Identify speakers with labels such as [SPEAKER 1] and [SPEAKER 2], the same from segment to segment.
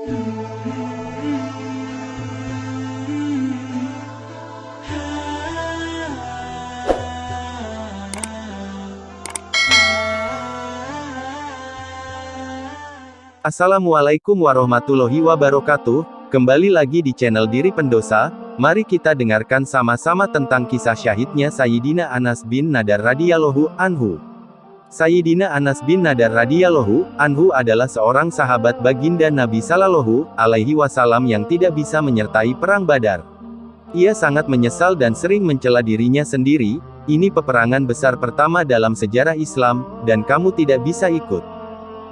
[SPEAKER 1] Assalamualaikum warahmatullahi wabarakatuh, kembali lagi di channel Diri Pendosa. Mari kita dengarkan sama-sama tentang kisah syahidnya Sayyidina Anas bin Nadar radhiyallahu anhu. Sayyidina Anas bin Nadar radhiyallahu anhu adalah seorang sahabat baginda Nabi Sallallahu alaihi wasallam yang tidak bisa menyertai perang Badar. Ia sangat menyesal dan sering mencela dirinya sendiri, ini peperangan besar pertama dalam sejarah Islam, dan kamu tidak bisa ikut.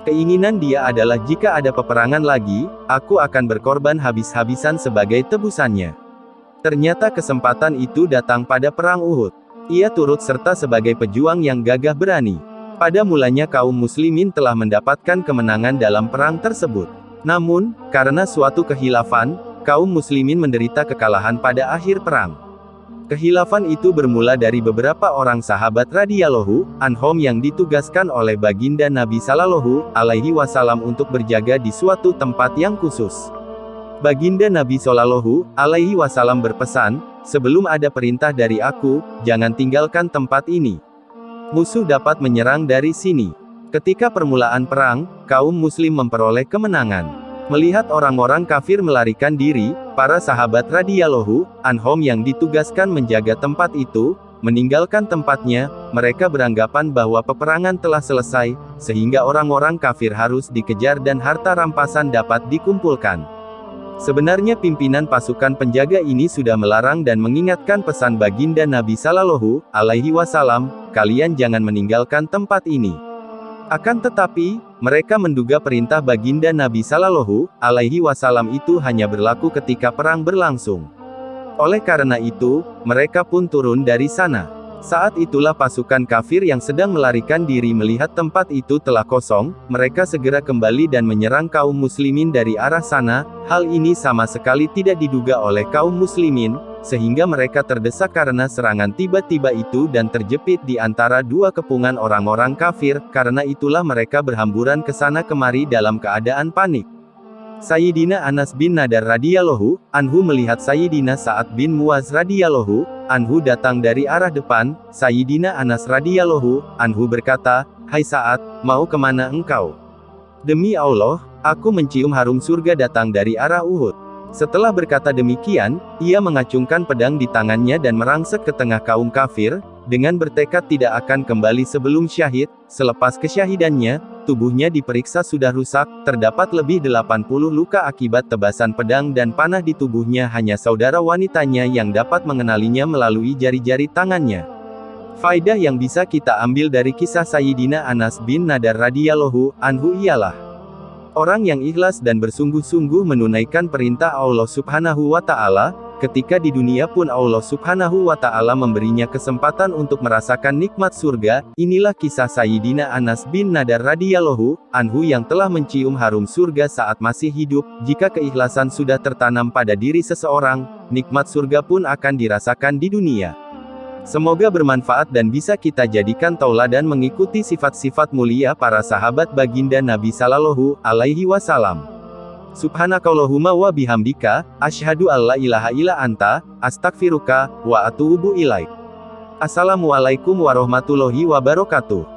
[SPEAKER 1] Keinginan dia adalah jika ada peperangan lagi, aku akan berkorban habis-habisan sebagai tebusannya. Ternyata kesempatan itu datang pada perang Uhud. Ia turut serta sebagai pejuang yang gagah berani. Pada mulanya kaum muslimin telah mendapatkan kemenangan dalam perang tersebut. Namun, karena suatu khilafan, kaum muslimin menderita kekalahan pada akhir perang. Khilafan itu bermula dari beberapa orang sahabat radhiyallahu anhum yang ditugaskan oleh baginda Nabi Sallallahu alaihi wasallam untuk berjaga di suatu tempat yang khusus. Baginda Nabi Sallallahu alaihi wasallam berpesan, "Sebelum ada perintah dari aku, jangan tinggalkan tempat ini. Musuh dapat menyerang dari sini." Ketika permulaan perang, kaum muslim memperoleh kemenangan. Melihat orang-orang kafir melarikan diri, para sahabat radhiyallahu anhum yang ditugaskan menjaga tempat itu, meninggalkan tempatnya. Mereka beranggapan bahwa peperangan telah selesai, sehingga orang-orang kafir harus dikejar dan harta rampasan dapat dikumpulkan. Sebenarnya pimpinan pasukan penjaga ini sudah melarang dan mengingatkan pesan baginda Nabi Sallallahu alaihi wasallam, "Kalian jangan meninggalkan tempat ini." Akan tetapi, mereka menduga perintah baginda Nabi Sallallahu alaihi wasallam itu hanya berlaku ketika perang berlangsung. Oleh karena itu, mereka pun turun dari sana. Saat itulah pasukan kafir yang sedang melarikan diri melihat tempat itu telah kosong, mereka segera kembali dan menyerang kaum muslimin dari arah sana. Hal ini sama sekali tidak diduga oleh kaum muslimin, sehingga mereka terdesak karena serangan tiba-tiba itu dan terjepit di antara dua kepungan orang-orang kafir. Karena itulah mereka berhamburan ke sana kemari dalam keadaan panik. Sayyidina Anas bin Nadar radhiyallahu anhu melihat Sayyidina Sa'ad bin Mu'adz radhiyallahu anhu datang dari arah depan. Sayyidina Anas radhiyallahu anhu berkata, "Hai Sa'ad, mau kemana engkau?" "Demi Allah, aku mencium harum surga datang dari arah Uhud." Setelah berkata demikian, ia mengacungkan pedang di tangannya dan merangsek ke tengah kaum kafir, dengan bertekad tidak akan kembali sebelum syahid. Selepas kesyahidannya, tubuhnya diperiksa sudah rusak, terdapat lebih 80 luka akibat tebasan pedang dan panah di tubuhnya. Hanya saudara wanitanya yang dapat mengenalinya melalui jari-jari tangannya. Faidah yang bisa kita ambil dari kisah Sayyidina Anas bin Nadar radhiyallahu anhu ialah orang yang ikhlas dan bersungguh-sungguh menunaikan perintah Allah Subhanahu wa Ta'ala, ketika di dunia pun Allah Subhanahu wa Ta'ala memberinya kesempatan untuk merasakan nikmat surga. Inilah kisah Sayyidina Anas bin Nadar radhiyallahu anhu yang telah mencium harum surga saat masih hidup. Jika keikhlasan sudah tertanam pada diri seseorang, nikmat surga pun akan dirasakan di dunia. Semoga bermanfaat dan bisa kita jadikan tauladan mengikuti sifat-sifat mulia para sahabat baginda Nabi Sallallahu alaihi wasallam. Subhanakallahumma wa bihamdika, asyhadu alla ilaha illa anta, astaghfiruka wa atubu ilaik. Assalamualaikum warahmatullahi wabarakatuh.